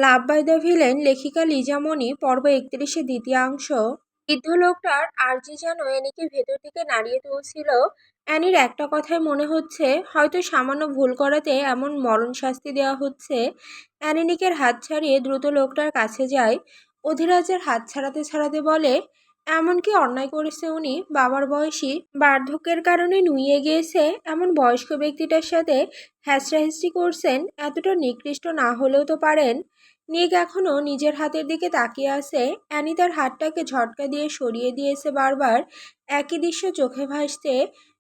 Love by the villain লেখিকা লিজা মনি পর্ব 31-এর দ্বিতীয়াংশ। বৃদ্ধ লোকটার আর্জি যেন অ্যানিকে ভেতর থেকে নাড়িয়ে তুলছিল। অ্যানির একটা কথাই মনে হচ্ছে, হয়তো সামান্য ভুল করাতে এমন মরণ শাস্তি দেওয়া হচ্ছে। অ্যানি নিকের হাত ছাড়িয়ে দ্রুত লোকটার কাছে যায়। অধিরাজের হাত ছাড়াতে ছাড়াতে বলে, এমন কি অন্যায় করেছে উনি? বাবার বয়সী, বার্ধক্যের কারণে নুইয়ে গিয়েছে এমন বয়স্ক ব্যক্তিটার সাথে হ্যাচড়াহেচড়ি করছেন? এতটা নিকৃষ্ট না হলেও তো পারেন। নিক এখনো নিজের হাতের দিকে তাকিয়ে আছে। অ্যানি তার হাতটাকে ঝটকা দিয়ে সরিয়ে দিয়েছে বারবার। একই দৃশ্য চোখে ভাসছে,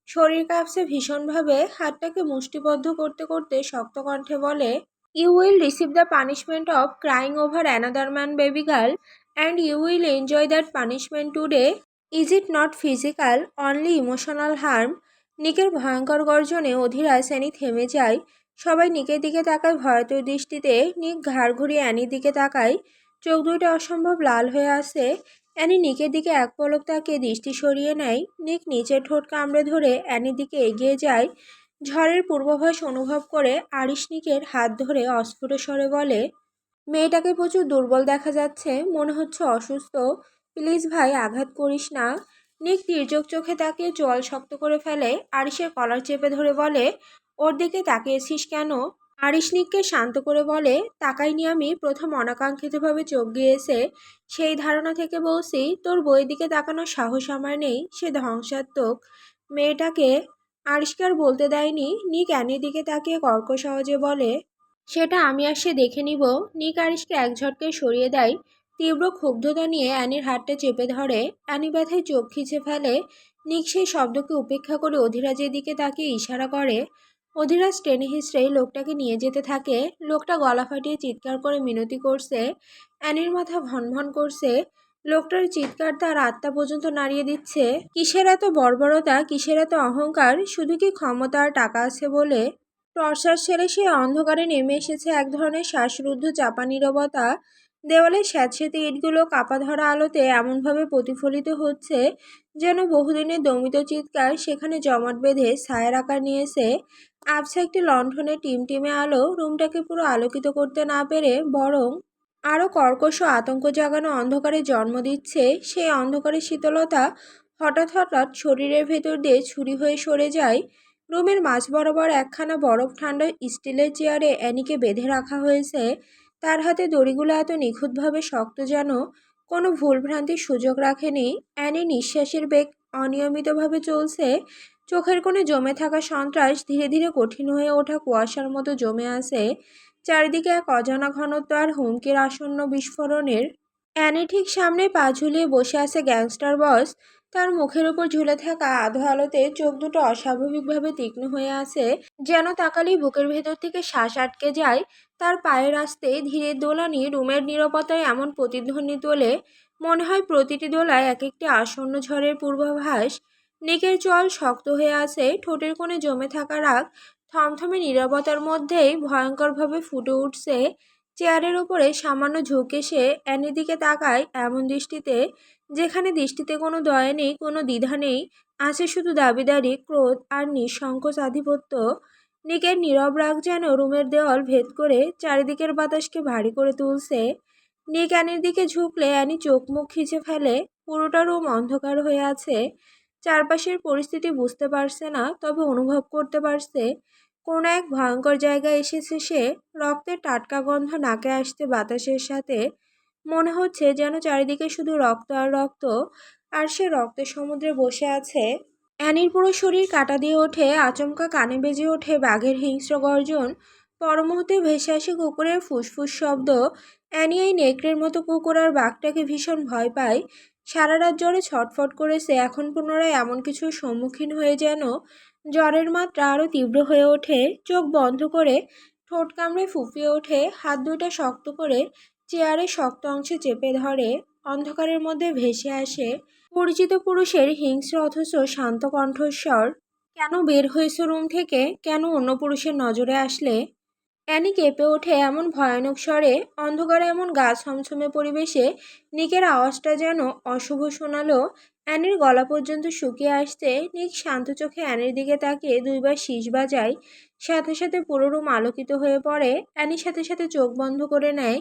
শরীর কাঁপছে ভীষণভাবে। হাতটাকে মুষ্টিবদ্ধ করতে করতে শক্ত কণ্ঠে বলে, you will receive the punishment of crying over another man baby girl, and you will enjoy that punishment today. Is it not physical, only emotional harm? নিকের ভয়ঙ্কর গর্জনে অধীরাজ অ্যানি থেমে যায়। সবাই নিকের দিকে তাকায় ভয়াতুর দৃষ্টিতে। নিক ঘাড় ঘুরিয়ে অ্যানির দিকে তাকায়। চোখ দুইটা অসম্ভব লাল হয়ে আসে। অ্যানি নিকের দিকে এক পলক তাকিয়ে দৃষ্টি সরিয়ে নেয়। নিক নিচের ঠোঁট কামড়ে ধরে অ্যানির দিকে এগিয়ে যায়। ঝড়ের পূর্বাভাস অনুভব করে আরিশ নিকের হাত ধরে অস্ফুট স্বরে বলে, মেয়েটাকে প্রচুর দুর্বল দেখা যাচ্ছে, মনে হচ্ছে অসুস্থ। প্লিজ ভাই, আঘাত করিস না। নিক তির্যক চোখে তাকিয়ে চোয়াল শক্ত করে ফেলে। আরিশের কলার চেপে ধরে বলে, ওর দিকে তাকিয়েছিস কেন? আরিশ নিককে শান্ত করে বলে, তাকাইনি আমি, প্রথম অনাকাঙ্ক্ষিতভাবে চোখ গিয়েছে। সেই ধারণা থেকে বলছি, তোর বইয়ের দিকে তাকানোর সাহস আমার নেই। সে ধ্বংসাত্মক। মেয়েটাকে আরিশকে আর বলতে দেয়নি। নিক অ্যানির দিকে তাকিয়ে কর্কশ আওয়াজে বলে, সেটা আমি আর সে দেখে নিব। নিক আরিশকে এক ঝটকায় সরিয়ে দেয়। তীব্র ক্ষুব্ধতা নিয়ে অ্যানির হাতটা চেপে ধরে। অ্যানি ব্যথায় চোখ খিচে ফেলে। নিক সেই শব্দকে উপেক্ষা করে অধিরাজের দিকে তাকিয়ে ইশারা করে। অধিরাজ টেনে হিঁচড়ে লোকটাকে নিয়ে যেতে থাকে। লোকটা গলা ফাটিয়ে চিৎকার করে মিনতি করছে। অ্যানির মাথা ভনভন করছে। লোকটার চিৎকার তার আত্মা পর্যন্ত নাড়িয়ে দিচ্ছে। কিসের এত বর্বরতা, কিসের এত অহংকার? শুধু কি ক্ষমতা আর টাকা আছে বলে? টর্চার ছেড়ে সে অন্ধকারে নেমে এসেছে এক ধরনের শ্বাসরুদ্ধ চাপা নীরবতা। দেওয়ালে স্যাঁতসেঁতে ইটগুলো কাপা ধরা আলোতে এমনভাবে প্রতিফলিত হচ্ছে, যেন বহুদিনের দমিত চিৎকার সেখানে জমাট বেঁধে ছায়ার আকার নিয়েছে। আবছা একটি লণ্ঠনের টিমটিমে আলো রুমটাকে পুরো আলোকিত করতে না পেরে বরং আরও কর্কশ আতঙ্ক জাগানো অন্ধকারে জন্ম দিচ্ছে। সেই অন্ধকারের শীতলতা হঠাৎ হঠাৎ শরীরের ভেতর দিয়ে ছুরি হয়ে সরে যায়। রুমের মাঝ বরাবর একখানা বরফ ঠান্ডা স্টিলের চেয়ারে অ্যানিকে বেঁধে রাখা হয়েছে। তার হাতে দড়িগুলো এত নিখুঁতভাবে শক্ত যেন কোনো ভুলভ্রান্তির সুযোগ রাখেনি। অ্যানি নিঃশ্বাসের বেগ অনিয়মিতভাবে চলছে। চোখের কোণে জমে থাকা সন্ত্রাস ধীরে ধীরে কঠিন হয়ে ওঠা কুয়াশার মতো জমে আছে। চারিদিকে এক অজানা ঘনত্ব আর হুমকির আসন্ন বিস্ফোরণের। অ্যানি ঠিক সামনে পা ঝুলিয়ে বসে আছে গ্যাংস্টার বস। তার মুখের উপর ঝুলে থাকা আধো আলোতে চোখ দুটো অস্বাভাবিকভাবে তীক্ষ্ণ হয়ে আছে, যেন তাকালেই বুকের ভেতর থেকে শ্বাস আটকে যায়। তার পায়ের আস্তে ধীরে দোলানি রুমের নীরবতায় এমন প্রতিধ্বনি তোলে, মনে হয় প্রতিটি দোলায় এক একটি আসন্ন ঝড়ের পূর্বাভাস। নিকের চোয়াল শক্ত হয়ে আছে, ঠোঁটের কোণে জমে থাকা রাগ থমথমে নীরবতার মধ্যেই ভয়ঙ্করভাবে ফুটে উঠছে। চেয়ারের উপরে সামান্য ঝুঁকে সে অ্যানির দিকে তাকায় এমন দৃষ্টিতে, যেখানে দৃষ্টিতে কোনো দয়া নেই, কোনো দ্বিধা নেই, আছে শুধু দাবিদারি, ক্রোধ আর নিঃসংকোচ আধিপত্য। নিকের নীরব রাগ যেন রুমের দেওয়াল ভেদ করে চারিদিকের বাতাসকে ভারী করে তুলছে। নিক অ্যানির দিকে ঝুঁকলে অ্যানি চোখ মুখ খিচে ফেলে। পুরোটা রুম অন্ধকার হয়ে আছে। চারপাশের পরিস্থিতি বুঝতে পারছে না, তবে অনুভব করতে পারছে কোনো এক ভয়ঙ্কর জায়গায় এসেছে সে। রক্তের টাটকা গন্ধ নাকে আসতে বাতাসের সাথে। মনে হচ্ছে যেন চারিদিকে শুধু রক্ত আর রক্ত, আর সে রক্তের সমুদ্রে বসে আছে। অ্যানির পুরো শরীর কাঁটা দিয়ে ওঠে। আচমকা কানে বেজে ওঠে বাঘের হিংস্র গর্জন। পরমুহূর্তে ভেসে আসে কুকুরের ফুসফুস শব্দ। অ্যানি এই নেকড়ের মতো কুকুর আর বাঘটাকে ভীষণ ভয় পায়। সারা রাত জ্বরে ছটফট করেছে, এখন পুনরায় এমন কিছুর সম্মুখীন হয়ে যেন জ্বরের মাত্রা আরও তীব্র হয়ে ওঠে। চোখ বন্ধ করে ঠোঁট কামড়ে ফুঁপিয়ে ওঠে। হাত দুইটা শক্ত করে চেয়ারের শক্ত অংশে চেপে ধরে। অন্ধকারের মধ্যে ভেসে আসে পরিচিত পুরুষের হিংস্র অথচ শান্ত কণ্ঠস্বর। কেন বের হয়েছ রুম থেকে? কেন অন্য পুরুষের নজরে আসলে? অ্যানি কেঁপে ওঠে এমন ভয়ানক স্বরে। অন্ধকারে এমন গা ছমছমে পরিবেশে নিকের আওয়াজটা যেন অশুভ শোনালো। অ্যানির গলা পর্যন্ত শুকিয়ে আসতে নিক শান্ত চোখে অ্যানির দিকে তাকিয়ে দুইবার শীষ বাজায়। সাথে সাথে পুরো রুম আলোকিত হয়ে পড়ে। অ্যানির সাথে সাথে চোখ বন্ধ করে নেয়।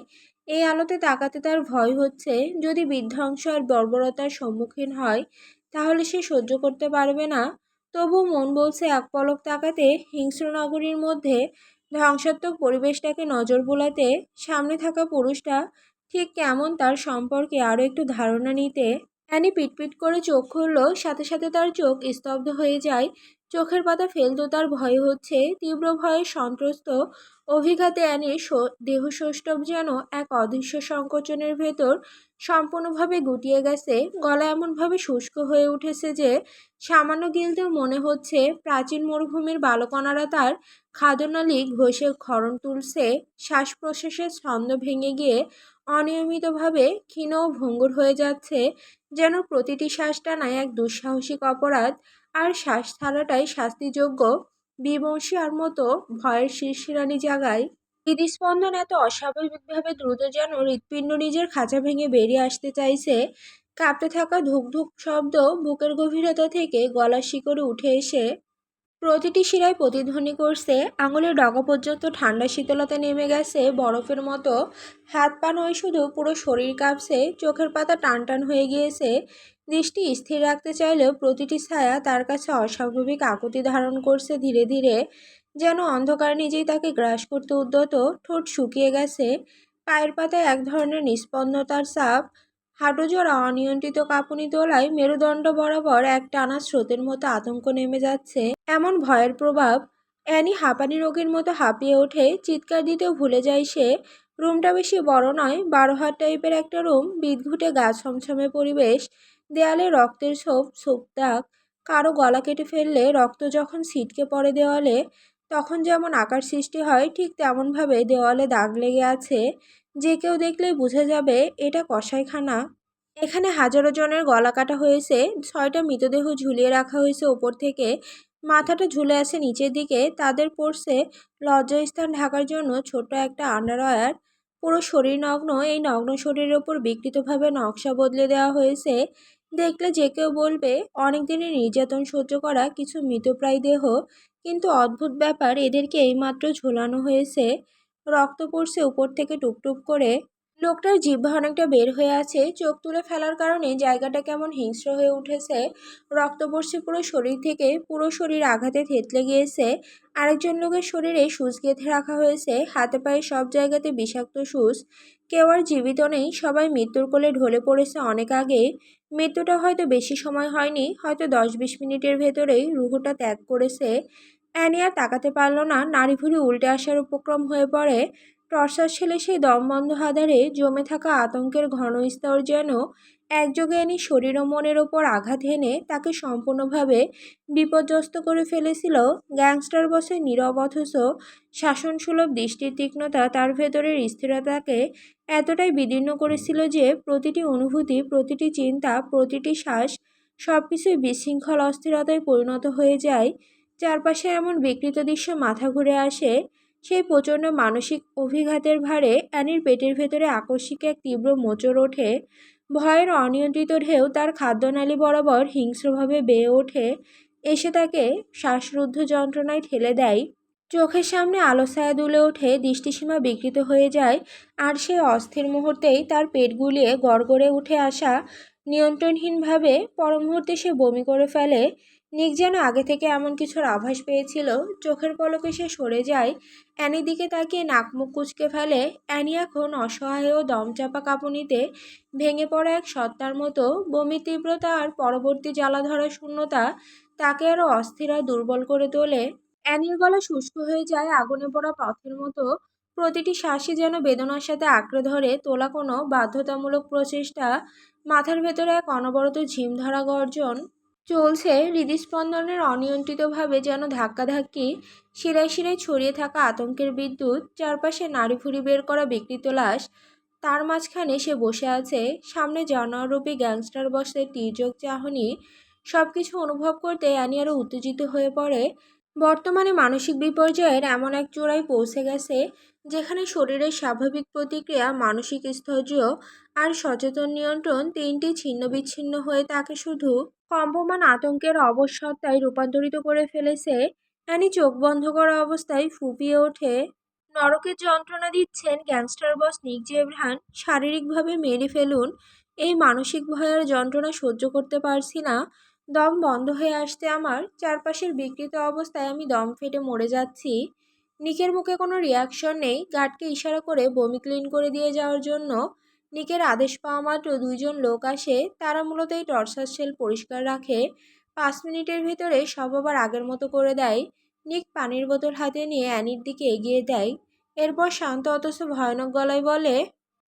এই আলোতে তাকাতে তার ভয় হচ্ছে, যদি বিধ্বংস আর বর্বরতার সম্মুখীন হয় তাহলে সে সহ্য করতে পারবে না। তবু মন বলছে এক পলক তাকাতে হিংস্র নগরীর মধ্যে ধ্বংসাত্মক পরিবেশটাকে নজর বোলাতে, সামনে থাকা পুরুষটা ঠিক কেমন তার সম্পর্কে আরও একটু ধারণা নিতে। অ্যানি পিটপিট করে চোখ খুলল, সাথে সাথে তার চোখ স্তব্ধ হয়ে যায়। চোখের পাতা ফেলতো তার ভয় হচ্ছে, তীব্র ভয়ে সন্ত্রস্ত অভিঘাতে অ্যানির দেহসৌষ্ঠব যেন এক অদৃশ্য সংকোচনের ভেতর সম্পূর্ণভাবে গুটিয়ে গেছে। গলা এমনভাবে শুষ্ক হয়ে উঠেছে যে সামান্য গিলতেও মনে হচ্ছে প্রাচীন মরুভূমির বালকণারা তার খাদ্যনালী ঘষে ক্ষরণ তুলছে। শ্বাস প্রশ্বাসের ছন্দ ভেঙে গিয়ে অনিয়মিতভাবে ক্ষীণ ও ভঙ্গুর হয়ে যাচ্ছে, যেন প্রতিটি শ্বাস টানায় এক দুঃসাহসিক অপরাধ, আর শ্বাস ছাড়াটাই শাস্তিযোগ্য। বিমর্ষী আর মতো ভয়ের শিরশিরানি জাগায়। হৃদস্পন্দন এত অস্বাভাবিকভাবে দ্রুত যেন হৃৎপিণ্ড নিজের খাঁচা ভেঙে বেরিয়ে আসতে চাইছে। কাঁপতে থাকা ধুক ধুক শব্দ বুকের গভীরতা থেকে গলার শিকড়ে উঠে এসে প্রতিটি শিরায় প্রতিধ্বনি করছে। আঙুলের ডগা পর্যন্ত ঠান্ডা শীতলতা নেমে গেছে বরফের মতো। হাত পা নয়, শুধু পুরো শরীর কাঁপছে। চোখের পাতা টান টান হয়ে গিয়েছে। দৃষ্টি স্থির রাখতে চাইলেও প্রতিটি ছায়া তার কাছে অস্বাভাবিক আকুতি ধারণ করছে ধীরে ধীরে, যেন অন্ধকার নিজেই তাকে গ্রাস করতে উদ্যত। ঠোঁট শুকিয়ে গেছে, পায়ের পাতায় এক ধরনের নিস্পন্দতার চাপ। হাঁটুজোড়া অনিয়ন্ত্রিত কাঁপুনি তোলায় মেরুদণ্ড বরাবর এক টানা স্রোতের মতো আতঙ্ক নেমে যাচ্ছে। এমন ভয়ের প্রভাব অ্যানি হাঁপানি রোগীর মতো হাঁপিয়ে ওঠে, চিৎকার দিতেও ভুলে যায় সে। রুমটা বেশি বড় নয়, 12 হাত টাইপের একটা রুম, বিদঘুটে গা ছমছমে পরিবেশ, দেয়ালে রক্তের ছোপ ছোপ দাগ। কারো গলা কেটে ফেললে রক্ত যখন ছিটকে পড়ে দেওয়ালে তখন যেমন আকার সৃষ্টি হয়, ঠিক তেমনভাবে দেওয়ালে দাগ লেগে আছে। যে কেউ দেখলেই বুঝে যাবে এটা কসাইখানা। এখানে হাজারো জনের গলা কাটা হয়েছে। 6টা মৃতদেহ ঝুলিয়ে রাখা হয়েছে ওপর থেকে, মাথাটা ঝুলে আছে নিচের দিকে। তাদের পড়ছে লজ্জাস্থান ঢাকার জন্য ছোট্ট একটা আন্ডারওয়্যার। পুরো শরীর নগ্ন। এই নগ্ন শরীরের ওপর বিকৃতভাবে নকশা বদলে দেওয়া হয়েছে। দেখলে যে কেউ বলবে অনেক দিনের নির্যাতন সহ্য করা কিছু মৃতপ্রায় দেহ। কিন্তু অদ্ভুত ব্যাপার, এদেরকে এইমাত্র ঝোলানো হয়েছে। রক্ত পড়ছে উপর থেকে টুপটুপ করে। লোকটার জিহ্বা অনেকটা বের হয়ে আছে। চোখ তুলে ফেলার কারণে জায়গাটা কেমন হিংস্র হয়ে উঠেছে। রক্ত পড়ছে পুরো শরীর থেকে, পুরো শরীর আঘাতে থেতলে গিয়েছে। আরেকজন লোকের শরীরে সূচ গেঁথে রাখা হয়েছে, হাতে পায়ে সব জায়গাতে বিষাক্ত সূচ। কেউ আর জীবিত নেই, সবাই মৃত্যুর কোলে ঢলে পড়েছে অনেক আগে। মৃত্যুটা হয়তো বেশি সময় হয়নি, হয়তো 10-20 মিনিটের ভেতরেই রুহটা ত্যাগ করেছে। অ্যানি আর তাকাতে পারল না, নাড়িভুড়ি উল্টে আসার উপক্রম হয়ে পড়ে। টর্চার ছেলে সেই দমবন্ধ আধারে জমে থাকা আতঙ্কের ঘন স্তর যেন একযোগে এনে শরীর ও মনের ওপর আঘাত হেনে তাকে সম্পূর্ণভাবে বিপর্যস্ত করে ফেলেছিল। গ্যাংস্টার বসের নীরব অথচ শাসনসুলভ দৃষ্টির তীক্ষ্ণতা তার ভেতরের স্থিরতাকে এতটাই বিদীর্ণ করেছিল যে প্রতিটি অনুভূতি, প্রতিটি চিন্তা, প্রতিটি শ্বাস সবকিছুই বিশৃঙ্খল অস্থিরতায় পরিণত হয়ে যায়। চারপাশে এমন বিকৃত দৃশ্য মাথা ঘুরে আসে। সেই প্রচণ্ড মানসিক অভিঘাতের ভারে অ্যানির পেটের ভেতরে আকস্মিক এক তীব্র মোচড় ওঠে। ভয়ের অনিয়ন্ত্রিত ঢেউ তার খাদ্যনালী বরাবর হিংস্রভাবে বেয়ে ওঠে, এসে তাকে শ্বাসরুদ্ধ যন্ত্রণায় ঠেলে দেয়। চোখের সামনে আলো ছায়া দুলে ওঠে, দৃষ্টিসীমা বিকৃত হয়ে যায়। আর সেই অস্থির মুহূর্তেই তার পেট গুলিয়ে গড়গড়ে উঠে আসা নিয়ন্ত্রণহীনভাবে পর মুহূর্তে সে বমি করে ফেলে। নিক যেন আগে থেকে এমন কিছুর আভাস পেয়েছিল। চোখের পলকে সে সরে যায়, অ্যানির দিকে তাকিয়ে নাক মুখ কুঁচকে ফেলে। অ্যানি এখন অসহায় ও দমচাপা কাঁপুনিতে ভেঙে পড়া এক সত্তার মতো। বমির তীব্রতা আর পরবর্তী জ্বালাধরা শূন্যতা তাকে আরও অস্থির আর দুর্বল করে তোলে। অ্যানির গলা শুষ্ক হয়ে যায় আগুনে পোড়া পথের মতো। প্রতিটি শ্বাসই যেন বেদনার সাথে আঁকড়ে ধরে তোলা কোনো বাধ্যতামূলক প্রচেষ্টা। মাথার ভেতরে এক অনবরত ঝিম ধরা গর্জন চলছে, হৃদস্পন্দনের অনিয়ন্ত্রিতভাবে যেন ধাক্কাধাক্কি। শিরায় শিরায় ছড়িয়ে থাকা আতঙ্কের বিদ্যুৎ। চারপাশে নাড়িভুড়ি বের করা বিকৃত লাশ। তার মাঝখানে সে বসে আছে। সামনে জানোয়াররূপী গ্যাংস্টার বসের তীর্যক চাহনি। সবকিছু অনুভব করতে অ্যানি আরও উত্তেজিত হয়ে পড়ে। বর্তমানে মানসিক বিপর্যয়ের এমন এক চূড়ায় পৌঁছে গেছে যেখানে শরীরের স্বাভাবিক প্রতিক্রিয়া, মানসিক স্থৈর্য আর সচেতন নিয়ন্ত্রণ তিনটি ছিন্ন বিচ্ছিন্ন হয়ে তাকে শুধু কম্পমান আতঙ্কের অবসত্তায় রূপান্তরিত করে ফেলেছে। অ্যানি চোখ বন্ধ করা অবস্থায় ফুঁপিয়ে ওঠে, নরকের যন্ত্রণা দিচ্ছেন গ্যাংস্টার বস নিক জেব্রান, শারীরিকভাবে মেরে ফেলুন। এই মানসিক ভয়ের যন্ত্রণা সহ্য করতে পারছি না। দম বন্ধ হয়ে আসতে আমার চারপাশের বিকৃত অবস্থায় আমি দম ফেটে মরে যাচ্ছি। নিকের মুখে কোনো রিয়াকশন নেই। গার্ডকে ইশারা করে বমি ক্লিন করে দিয়ে যাওয়ার জন্য নিকের আদেশ পাওয়া মাত্র দুইজন লোক আসে। তারা মূলত এই টর্চার সেল পরিষ্কার রাখে। 5 মিনিটের ভেতরে সব আবার আগের মতো করে দেয়। নিক পানির বোতল হাতে নিয়ে অ্যানির দিকে এগিয়ে দেয়। এরপর শান্ত অথচ ভয়ানক গলায় বলে,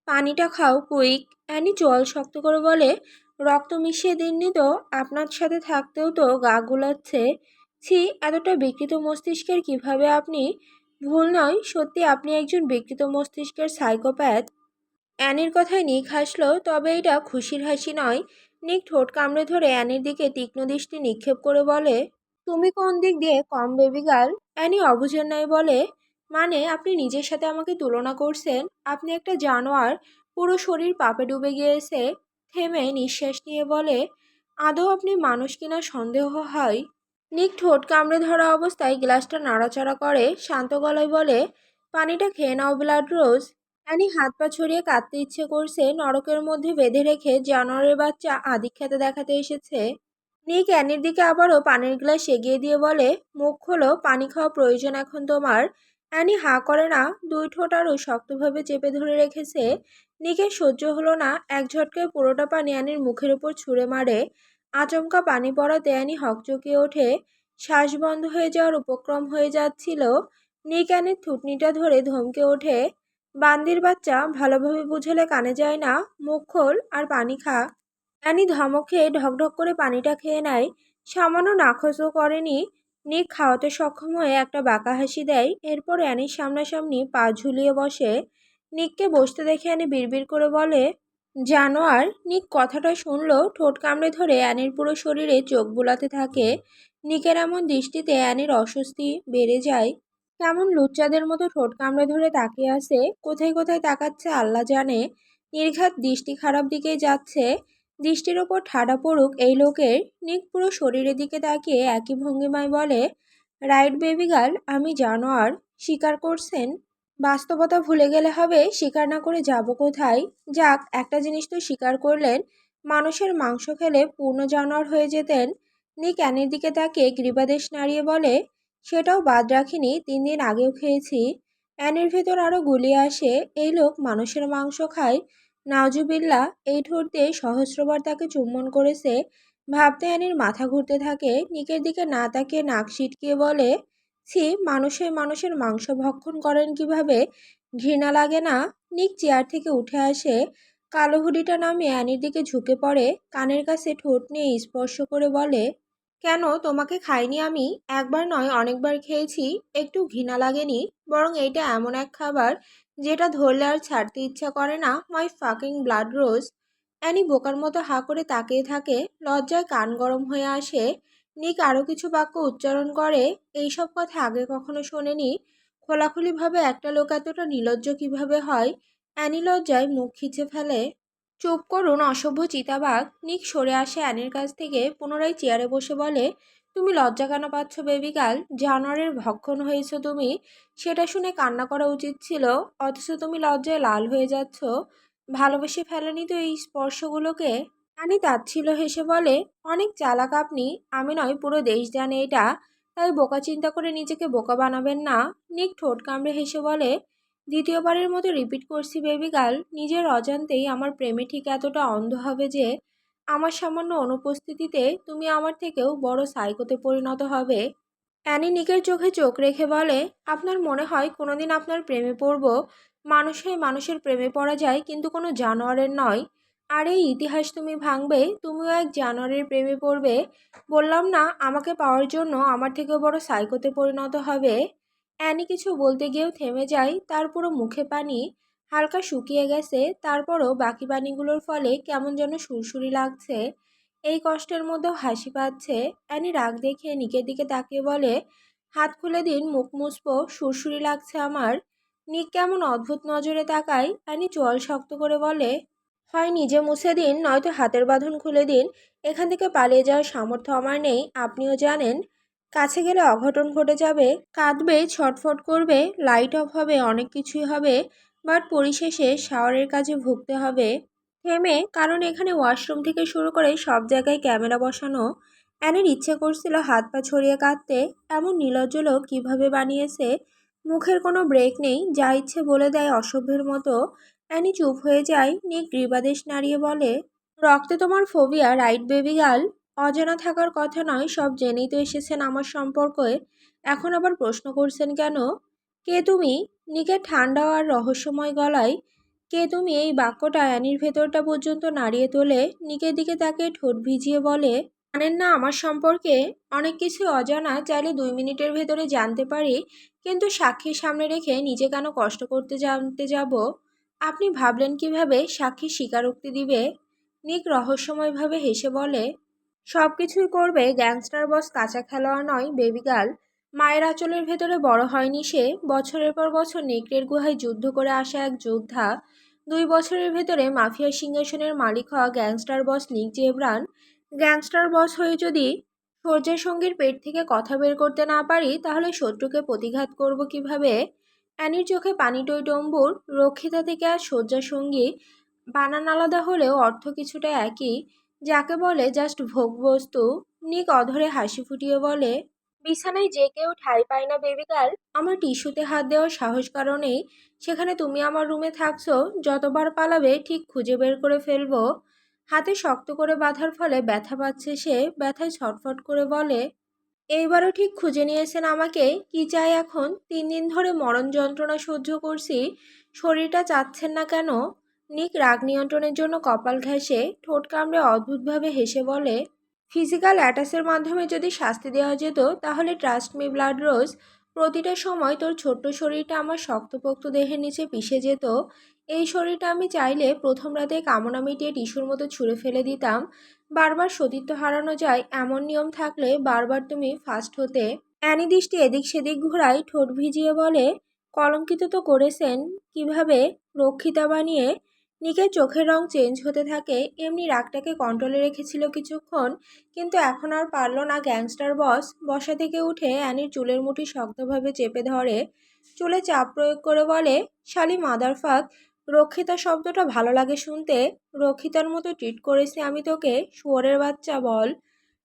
পানিটা খাও কুইক। অ্যানি চোয়াল শক্ত করে বলে, রক্ত মিশিয়ে দিননি তো? আপনার সাথে থাকতেও তো গা গুলাচ্ছে। ছি, এতটা বিকৃত মস্তিষ্কের কিভাবে আপনি? ভুল নয়, সত্যি আপনি একজন বিকৃত মস্তিষ্কের সাইকোপ্যাথ। অ্যানির কথায় নিক হাসলো, তবে এটা খুশির হাসি নয়। নিক ঠোঁট কামড়ে ধরে অ্যানির দিকে তীক্ষ্ণ দৃষ্টি নিক্ষেপ করে বলে, তুমি কোন দিক দিয়ে কম বেবি গার্ল? অ্যানি অবুঝের ন্যায় বলে, মানে আপনি নিজের সাথে আমাকে তুলনা করছেন? আপনি একটা জানোয়ার। পুরো শরীর পাপে ডুবে গিয়েছে। থেমে নিঃশ্বাস নিয়ে বলে, আদৌ আপনি মানুষ কিনা সন্দেহ হয়। নিক ঠোঁট কামড়ে ধরা অবস্থায় গ্লাসটা নাড়াচাড়া করে শান্ত গলায় বলে, পানিটা খেয়ে নাও ব্লাড রোজ। অ্যানি হাত পা ছড়িয়ে কাঁদতে ইচ্ছে করছে। নরকের মধ্যে বেঁধে রেখে জানোয়ারের বাচ্চা আদিক্ষেতা দেখাতে এসেছে। নিক অ্যানির দিকে আবারও পানির গ্লাস এগিয়ে দিয়ে বলে, মুখ খোলো, পানি খাওয়া প্রয়োজন এখন তোমার। অ্যানি হাঁ করে না, দুই ঠোঁট আরও শক্তভাবে চেপে ধরে রেখেছে। নিকের সহ্য হলো না, এক ঝটকায় পুরোটা পানি অ্যানির মুখের উপর ছুঁড়ে মারে। আচমকা পানি পড়াতে অ্যানি হকচকিয়ে ওঠে। শ্বাস বন্ধ হয়ে যাওয়ার উপক্রম হয়ে যাচ্ছিল। নিক অ্যানির থুতনিটা ধরে ধমকে ওঠে, বান্দির বাচ্চা, ভালোভাবে বুঝালে কানে যায় না। মুখ খোল আর পানি খা। অ্যানি ধমক খেয়ে ঢকঢক করে পানিটা খেয়ে নেয়। সামান্য নাখোশও করেনি। নিক খাওয়াতে সক্ষম হয়ে একটা বাঁকা হাসি দেয়। এরপর অ্যানির সামনাসামনি পা ঝুলিয়ে বসে। নিককে বসতে দেখে অ্যানি বিড়বিড় করে বলে, জানোয়ার। নিক কথাটা শুনলো, ঠোঁট কামড়ে ধরে অ্যানির পুরো শরীরে চোখ বুলাতে থাকে। নিকের এমন দৃষ্টিতে অ্যানির অস্বস্তি বেড়ে যায়। কেমন লুচ্চাদের মতো ঠোঁট কামড়ে ধরে তাকিয়ে আছে। কোথায় কোথায় তাকাচ্ছে আল্লাহ জানে। নির্ঘাত দৃষ্টি খারাপ দিকেই যাচ্ছে। দৃষ্টির ওপর ঠাডা পড়ুক এই লোকের। নিক পুরো শরীরের দিকে তাকিয়ে একই ভঙ্গিমায় বলে, রাইট বেবি গার্ল, আমি জানোয়ার। স্বীকার করছেন? বাস্তবতা ভুলে গেলে হবে, স্বীকার না করে যাব কোথায়? যাক, একটা জিনিস তো স্বীকার করলেন, মানুষের মাংস খেলে পূর্ণ জানোয়ার হয়ে যেতেন। নিক অ্যানির দিকে তাকিয়ে গ্রীবাদেশ নাড়িয়ে বলে, সেটাও বাদ রাখিনি, 3 দিন আগেও খেয়েছি। অ্যানির ভেতর আরও গুলিয়ে আসে, এই লোক মানুষের মাংস খায়। নাওজুবিল্লাহ। এই ঠোঁট দিয়ে সহস্রবার তাকে চুম্বন করেছে। ভাবতে অ্যানির মাথা ঘুরতে থাকে। নিকের দিকে না তাকিয়ে নাক সিটকিয়ে বলে, ছি, মানুষের মানুষের মাংস ভক্ষণ করেন কিভাবে? ঘৃণা লাগে না? নিক চেয়ার থেকে উঠে আসে। কালো হুডিটা নামিয়ে অ্যানির দিকে ঝুঁকে পড়ে। কানের কাছে ঠোঁট নিয়ে স্পর্শ করে বলে, কেন তোমাকে খাইনি আমি? একবার নয়, অনেকবার খেয়েছি। একটু ঘৃণা লাগেনি? বরং এইটা এমন এক খাবার যেটা ধরলে আর ছাড়তে ইচ্ছা করে না। মাই ফাকিং ব্লাড রোজ। অ্যানি বোকার মতো হাঁ করে তাকিয়ে থাকে। লজ্জায় কান গরম হয়ে আসে। নিক আরও কিছু বাক্য উচ্চারণ করে। এইসব কথা আগে কখনো শোনেনি। খোলাখুলিভাবে একটা লোক এতটা নির্লজ্জ কিভাবে হয়? অ্যানি লজ্জায় মুখ খিচে ফেলে। চুপ করুন, অসভ্য চিতাবাঘ। নিক সরে আসে অ্যানির কাছ থেকে। পুনরায় চেয়ারে বসে বলে, তুমি লজ্জা কেন পাচ্ছ বেবি গার্ল? জানোয়ারের ভক্ষণ হয়েছ তুমি। সেটা শুনে কান্না করা উচিত ছিল, অথচ তুমি লজ্জায় লাল হয়ে যাচ্ছ। ভালোবেসে ফেলেনি তো এই স্পর্শগুলোকে? অ্যানি তাচ্ছিল্য হেসে বলে, অনেক চালাক আপনি। আমি নয়, পুরো দেশ জানে এটা। তাই বোকা চিন্তা করে নিজেকে বোকা বানাবেন না। নিক ঠোঁট কামড়ে হেসে বলে, দ্বিতীয়বারের মতো রিপিট করছি বেবি গার্ল, নিজের অজান্তেই আমার প্রেমে ঠিক এতটা অন্ধ হবে যে আমার সামান্য অনুপস্থিতিতে তুমি আমার থেকেও বড় সাইকোতে পরিণত হবে। অ্যানি নিকের চোখে চোখ রেখে বলে, আপনার মনে হয় কোনোদিন আপনার প্রেমে পড়ব? মানুষ হয়ে মানুষের প্রেমে পড়া যায়, কিন্তু কোনো জানোয়ারের নয়। আর এই ইতিহাস তুমি ভাঙবে, তুমিও এক জানোয়ারের প্রেমে পড়বে। বললাম না, আমাকে পাওয়ার জন্য আমার থেকেও বড় সাইকোতে পরিণত হবে। অ্যানি কিছু বলতে গিয়েও থেমে যায়। তার পুরো মুখে পানি। হালকা শুকিয়ে গেছে, তারপরও বাকি পানিগুলোর ফলে কেমন যেন সুরসুরি লাগছে। এই কষ্টের মধ্যেও হাসি পাচ্ছে। অ্যানি রাগ দেখিয়ে নিকের দিকে তাকিয়ে বলে, হাত খুলে দিন, মুখ মুছবো, সুরসুরি লাগছে আমার। নিক কেমন অদ্ভুত নজরে তাকায়। অ্যানি চোয়াল শক্ত করে বলে, হয় নিজে মুছে দিন, নয়তো হাতের বাঁধন খুলে দিন। এখান থেকে পালিয়ে যাওয়ার সামর্থ্য আমার নেই, আপনিও জানেন। কাছে গেলে অঘটন ঘটে যাবে। কাঁদবে, ছটফট করবে, লাইট অফ হবে, অনেক কিছুই হবে। বাট পরিশেষে শাওয়ারের কাজে ভুগতে হবে। থেমে, কারণ এখানে ওয়াশরুম থেকে শুরু করে সব জায়গায় ক্যামেরা বসানো। অ্যানির ইচ্ছে করছিল হাত পা ছড়িয়ে কাঁদতে। এমন নির্লজ্জ লোক কীভাবে বানিয়েছে। মুখের কোনো ব্রেক নেই, যা ইচ্ছে বলে দেয় অসভ্যের মতো। অ্যানি চুপ হয়ে যায়। নিক গ্রীবাদেশ নাড়িয়ে বলে, রক্তে তোমার ফোবিয়া, রাইট বেবি গার্ল? অজানা থাকার কথা নয়, সব জেনেই তো এসেছেন আমার সম্পর্কে। এখন আবার প্রশ্ন করছেন কেন? কে তুমি? নিকের ঠান্ডা আর রহস্যময় গলায় কে তুমি, এই বাক্যটা অ্যানির ভেতরটা পর্যন্ত নাড়িয়ে তোলে। নিকের দিকে তাকে ঠোঁট ভিজিয়ে বলে, জানেন না আমার সম্পর্কে? অনেক কিছু অজানা, চাইলে 2 মিনিটের ভেতরে জানতে পারি। কিন্তু সাক্ষীর সামনে রেখে নিজে কেন কষ্ট করতে জানতে যাব? আপনি ভাবলেন কিভাবে সাক্ষী স্বীকারোক্তি দিবে? নিক রহস্যময়ভাবে হেসে বলে, সব কিছুই করবে গ্যাংস্টার বস, কাঁচা খেলোয়াড় নয় বেবি গার্ল। মায়ের আঁচলের ভেতরে বড় হয়নি সে। বছরের পর বছর নেকড়ের গুহায় যুদ্ধ করে আসা এক যোদ্ধা। 2 বছরের ভেতরে মাফিয়া সিংহাসনের মালিক হওয়া গ্যাংস্টার বস নিক জেব্রান। গ্যাংস্টার বস হয়ে যদি শয্যার সঙ্গীর পেট থেকে কথা বের করতে না পারি, তাহলে শত্রুকে প্রতিঘাত করব কিভাবে? অ্যানির চোখে পানি টইটম্বুর। রক্ষিতা থেকে আর শয্যা সঙ্গী বানান আলাদা হলেও অর্থ কিছুটা একই, যাকে বলে জাস্ট ভোগবস্তু। নিক অধরে হাসি ফুটিয়ে বলে, বিছানায় যে কেউ ঠাঁই পায় না বেবি গার্ল। আমার টিস্যুতে হাত দেওয়ার সাহস কারণেই সেখানে তুমি আমার রুমে থাকছো। যতবার পালাবে ঠিক খুঁজে বের করে ফেলবো। হাতে শক্ত করে বাঁধার ফলে ব্যথা পাচ্ছে সে। ব্যথায় ছটফট করে বলে, এইবারও ঠিক খুঁজে নিয়েছেন আমাকে। কি চাই এখন? 3 দিন ধরে মরণ যন্ত্রণা সহ্য করছি, শরীরটা চাচ্ছেন না কেন? নিক রাগ নিয়ন্ত্রণের জন্য কপাল ঘেঁষে ঠোঁট কামড়ে অদ্ভুতভাবে হেসে বলে, ফিজিক্যাল অ্যাটাচের মাধ্যমে যদি শাস্তি দেওয়া যেত, তাহলে ট্রাস্ট মি ব্লাড রোজ, প্রতিটা সময় তোর ছোট্ট শরীরটা আমার শক্তপোক্ত দেহের নিচে পিষে যেত। এই শরীরটা আমি চাইলে প্রথম রাতে কামনা মিটিয়ে টিস্যুর মতো ছুঁড়ে ফেলে দিতাম। বারবার সতীত্ব হারানো যায় এমন নিয়ম থাকলে বারবার তুমি ফার্স্ট হতে। অ্যানি দৃষ্টি এদিক সেদিক ঘোরায়, ঠোঁট ভিজিয়ে বলে, কলঙ্কিত তো করেছেন। কিভাবে? রক্ষিতা বানিয়ে। নিকের চোখের রং চেঞ্জ হতে থাকে। এমনি রাগটাকে কন্ট্রোলে রেখেছিল কিছুক্ষণ, কিন্তু এখন আর পারল না। গ্যাংস্টার বস বসা থেকে উঠে অ্যানির চুলের মুঠি শক্তভাবে চেপে ধরে। চুলে চাপ প্রয়োগ করে বলে, শালি মাদারফাক। রক্ষিতা শব্দটা ভালো লাগে শুনতে। রক্ষিতার মতো ট্রিট করেছি আমি তোকে, শুয়োরের বাচ্চা বল।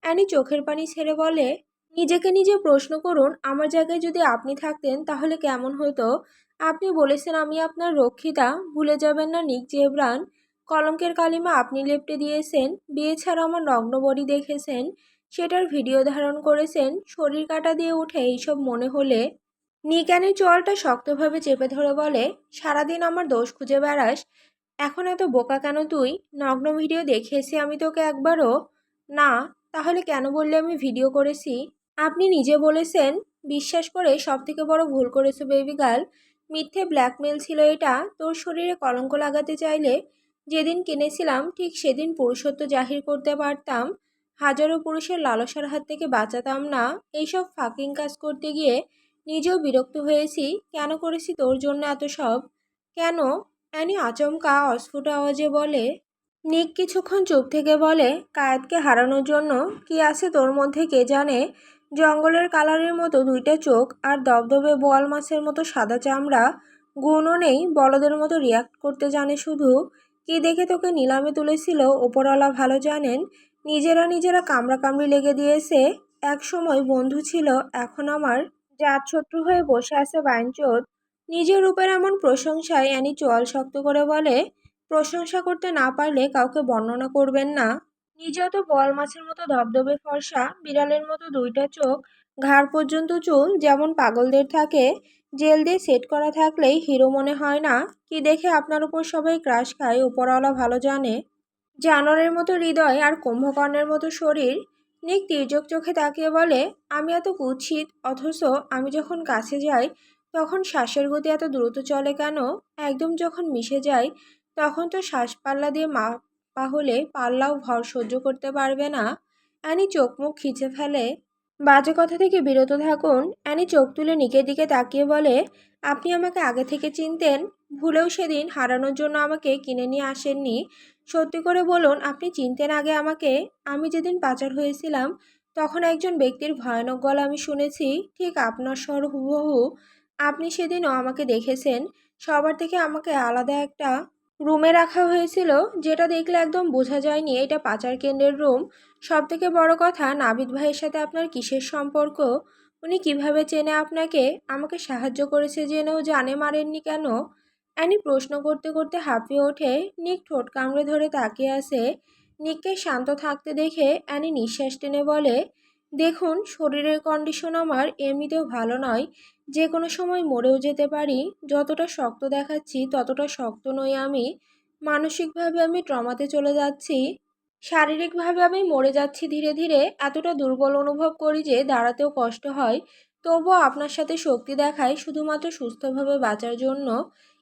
অ্যানি চোখের পানি ছেড়ে বলে, নিজেকে নিজে প্রশ্ন করুন, আমার জায়গায় যদি আপনি থাকতেন তাহলে কেমন হতো? আপনি বলেছেন আমি আপনার রক্ষিতা, ভুলে যাবেন না নিক জেব্রান। কলঙ্কের কালিমা আপনি লেপ্টে দিয়েছেন। বিয়ে ছাড়া আমার নগ্ন বডি দেখেছেন, সেটার ভিডিও ধারণ করেছেন। শরীর কাটা দিয়ে উঠে এইসব মনে হলে নিকানের চোয়ালটা শক্তভাবে চেপে ধরে বলে, সারাদিন আমার দোষ খুঁজে বেড়াস। এখন এত বোকা কেন তুই? নগ্ন ভিডিও দেখিয়েছি আমি তোকে একবারও? না। তাহলে কেন বললে আমি ভিডিও করেছি? আপনি নিজে বলেছেন। বিশ্বাস করে সব থেকে বড় ভুল করেছো বেবি গার্ল। মিথ্যে ব্ল্যাকমেল ছিল এটা। তোর শরীরে কলঙ্ক লাগাতে চাইলে যেদিন কিনেছিলাম ঠিক সেদিন পুরুষত্ব জাহির করতে পারতাম। হাজারো পুরুষের লালসার হাত থেকে বাঁচাতাম না। এইসব ফাকিং কাজ করতে গিয়ে নিজেও বিরক্ত হয়েছি। কেন করেছি তোর জন্য এত সব? কেন? অ্যানি আচমকা অস্ফুট আওয়াজে বলে। নিক কিছুক্ষণ চুপ থেকে বলে, কায়েতকে হারানোর জন্য। কি আছে তোর মধ্যে কে জানে। জঙ্গলের কালারের মতো 2টা চোখ আর দবদবে বোয়াল মাছের মতো সাদা চামড়া। গুণও নেই, বলদের মতো রিয়াক্ট করতে জানে শুধু। কি দেখে তোকে নিলামে তুলেছিল ওপরওয়ালা ভালো জানেন। নিজেরা কামড়াকামড়ি লেগে দিয়েছে। এক সময় বন্ধু ছিল, এখন আমার জাতশত্রু হয়ে বসে আছে বাইনচোদ। নিজের রূপের এমন প্রশংসায় অ্যানি চোয়াল শক্ত করে বলে, প্রশংসা করতে না পারলে কাউকে বর্ণনা করবেন না। নিজেও তো বোয়াল মাছের মতো ধবধবে ফর্সা, বিড়ালের মতো 2টা চোখ, ঘাড় পর্যন্ত চুল যেমন পাগলদের থাকে। জেল দিয়ে সেট করা থাকলেই হিরো মনে হয় না। কি দেখে আপনার উপর সবাই ক্রাশ খায় উপরওয়ালা ভালো জানে। জানোয়ারের মতো হৃদয় আর কুম্ভকর্ণের মতো শরীর। নিক তির্যক চোখে তাকিয়ে বলে, আমি এত কুৎসিত, অথচ আমি যখন কাছে যাই তখন শ্বাসের গতি এত দ্রুত চলে কেন? একদম যখন মিশে যায় তখন তো শ্বাস পাল্লা দিয়ে মাপা হলে পাল্লাও ভর সহ্য করতে পারবে না। অ্যানি চোখ মুখ খিচে ফেলে। বাজে কথা থেকে বিরত থাকুন। অ্যানি চোখ তুলে নিকের দিকে তাকিয়ে বলে, আপনি আমাকে আগে থেকে চিনতেন? ভুলেও সেদিন হারানোর জন্য আমাকে কিনে নিয়ে আসেননি। সত্যি করে বলুন, আপনি চিনতেন আগে আমাকে? আমি যেদিন পাচার হয়েছিলাম তখন একজন ব্যক্তির ভয়ানক গলা আমি শুনেছি, ঠিক আপনার স্বর হুবহু। আপনি সেদিনও আমাকে দেখেছেন। সবার থেকে আমাকে আলাদা একটা রুমে রাখা হয়েছিল, যেটা দেখলে একদম বোঝা যায়নি এটা পাচার কেন্দ্রের রুম। সবথেকে বড় কথা, নাভিদ ভাইয়ের সাথে আপনার কিসের সম্পর্ক? উনি কিভাবে চেনে আপনাকে? আমাকে সাহায্য করেছে জেনেও জানে মারেননি কেন? অ্যানি প্রশ্ন করতে করতে হাঁপিয়ে ওঠে। নিক ঠোঁট কামড়ে ধরে তাকিয়ে আছে। নিককে শান্ত থাকতে দেখে অ্যানি নিঃশ্বাস টেনে বলে, দেখুন, শরীরের কন্ডিশন আমার এমনিতেও ভালো নয়। যে কোনো সময় মরেও যেতে পারি। যতটা শক্ত দেখাচ্ছি ততটা শক্ত নই আমি। মানসিকভাবে আমি ট্রমাতে চলে যাচ্ছি। শারীরিকভাবে আমি মরে যাচ্ছি ধীরে ধীরে। এতটা দুর্বল অনুভব করি যে দাঁড়াতেও কষ্ট হয়। তবুও আপনার সাথে শক্তি দেখাই শুধুমাত্র সুস্থভাবে বাঁচার জন্য।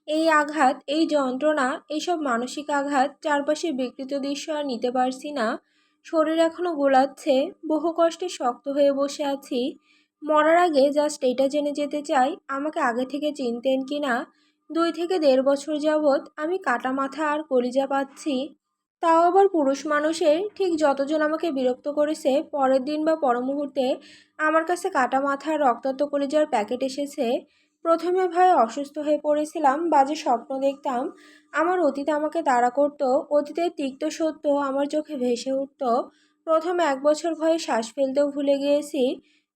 এই আঘাত, এই যন্ত্রণা, এইসব মানসিক আঘাত, চারপাশে বিকৃত দৃশ্য আর নিতে পারছি না। শরীর এখনো গোলাচ্ছে। বহু কষ্টে শক্ত হয়ে বসে আছি। মরার আগে জাস্ট এটা জেনে যেতে চাই, আমাকে আগে থেকে চিনতেন কি না। 2 থেকে 1.5 বছর যাবৎ আমি কাটা মাথা আর কলিজা পাচ্ছি। তাও আবার পুরুষ মানুষের। ঠিক যতজন আমাকে বিরক্ত করেছে, পরের দিন বা পর মুহূর্তে আমার কাছে কাটা মাথার রক্তাক্ত কলিজার প্যাকেট এসেছে। প্রথমে ভয়ে অসুস্থ হয়ে পড়েছিলাম, বাজে স্বপ্ন দেখতাম। আমার অতীত আমাকে তাড়া করতো। অতীতের তিক্ত সত্য আমার চোখে ভেসে উঠত। প্রথম 1 বছর ভয়ে শ্বাস ফেলতেও ভুলে গিয়েছি।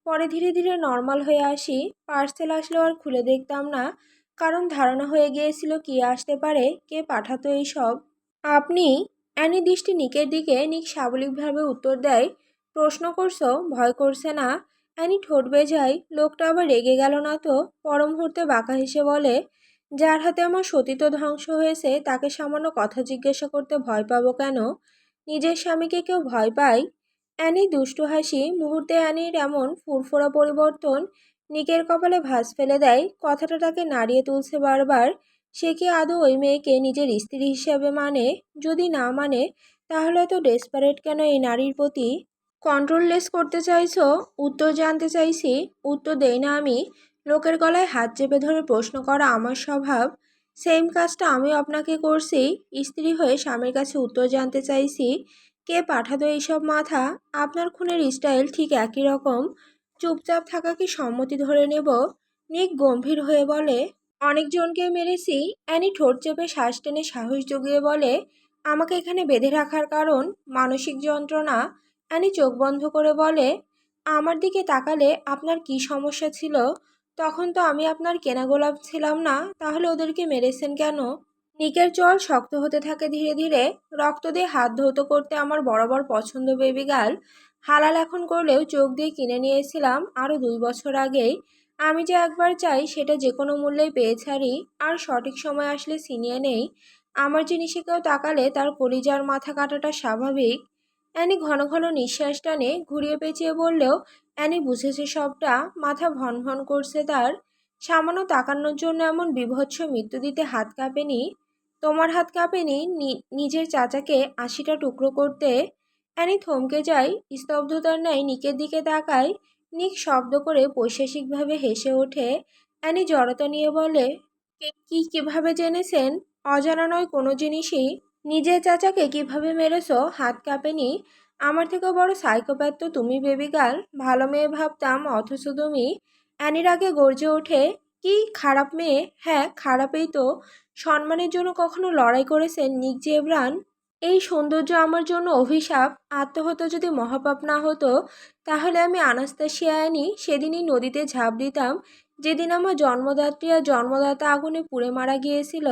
পরে ধীরে ধীরে নর্মাল হয়ে আসি। পার্সেল আসলেও আর খুলে দেখতাম না, কারণ ধারণা হয়ে গিয়েছিল কি আসতে পারে, কে পাঠাতো এইসব। আপনি? অ্যানি দৃষ্টি নিকের দিকে। নিক সাবলীলভাবে উত্তর দেয়, প্রশ্ন করছো? ভয় করছে না? অ্যানি ঠোঁট বেজায়, লোকটা আবার রেগে গেল না তো? পর মুহূর্তে বাঁকা হেসে বলে, যার হাতে আমার সতীত্ব ধ্বংস হয়েছে তাকে সামান্য কথা জিজ্ঞাসা করতে ভয় পাবো কেন? নিজের স্বামীকে কেউ ভয় পায়? অ্যানি দুষ্টু হাসি। মুহূর্তে অ্যানির এমন ফুরফুরা পরিবর্তন নিকের কপালে ভাঁজ ফেলে দেয়। কথাটা তাকে নাড়িয়ে তুলছে বারবার। সে কি আদৌ ওই মেয়েকে নিজের স্ত্রী হিসেবে মানে? যদি না মানে, তাহলে এত ডেসপারেট কেন এই নারীর প্রতি? কন্ট্রোললেস করতে চাইছো? উত্তর জানতে চাইছি। উত্তর দেই না আমি। লোকের গলায় হাত চেপে ধরে প্রশ্ন করা আমার স্বভাব। সেম কাজটা আমিও আপনাকে করছি। স্ত্রী হয়ে স্বামীর কাছে উত্তর জানতে চাইছি, কে পাঠাতো এইসব মাথা? আপনার খুনের স্টাইল ঠিক একই রকম। চুপচাপ থাকা কি সম্মতি ধরে নেব? নিক গম্ভীর হয়ে বলে, অনেকজনকে মেরেছি। অ্যানি ঠোঁট চেপে শ্বাস টেনে সাহস জুগিয়ে বলে, আমাকে এখানে বেঁধে রাখার কারণ মানসিক যন্ত্রণা। অ্যানি চোখ বন্ধ করে বলে, আমার দিকে তাকালে আপনার কি সমস্যা ছিল? তখন তো আমি আপনার কেনা গোলাপ ছিলাম না, তাহলে ওদেরকে মেরেছেন কেন? নিকের চোয়াল শক্ত হতে থাকে ধীরে ধীরে। রক্ত দিয়ে হাত ধৌত করতে আমার বরাবর পছন্দ বেবি গার্ল। হালাল এখন করলেও চোখ দিয়ে কিনে নিয়েছিলাম আরও 2 বছর আগেই। আমি যে একবার চাই সেটা যে কোনো মূল্যেই পেয়ে ছাড়ি। আর সঠিক সময় আসলে ছিনিয়ে নেই। আমার জিনিসে কেউ তাকালে তার কলিজার মাথা কাটাটা স্বাভাবিক। অ্যানি ঘন ঘন নিঃশ্বাস টানে, ঘুরিয়ে পেঁচিয়ে বললেও অ্যানি বুঝেছে সবটা। মাথা ভন ভন করছে তার। সামান্য তাকানোর জন্য এমন বীভৎস মৃত্যু দিতে হাত কাঁপেনি? তোমার হাত কাঁপেনি নিজের চাচাকে 80টা টুকরো করতে? অ্যানি থমকে যায়, স্তব্ধতার ন্যায় নিকের দিকে তাকায়। নিক শব্দ করে পৈশাসিকভাবে হেসে ওঠে। অ্যানি জড়তা নিয়ে বলে, কিভাবে জেনেছেন? অজানা নয় কোনো জিনিসই। নিজের চাচাকে কিভাবে মেরেছো? হাত কাঁপেনি? আমার থেকেও বড় সাইকোপ্যাথ তো তুমি বেবি গার্ল। ভালো মেয়ে ভাবতাম, অথচ তুমি। অ্যানির আগে গর্জে ওঠে, কি খারাপ মেয়ে? হ্যাঁ, খারাপই তো। সম্মানের জন্য কখনো লড়াই করেছেন নিক জেব্রান? এই সৌন্দর্য আমার জন্য অভিশাপ। আত্মহত্যা যদি মহাপাপ না হতো, তাহলে আমি আনাস্তাসিয়া অ্যানি সেদিনই নদীতে ঝাঁপ দিতাম, যেদিন আমার জন্মদাত্রী আর জন্মদাতা আগুনে পুড়ে মারা গিয়েছিল।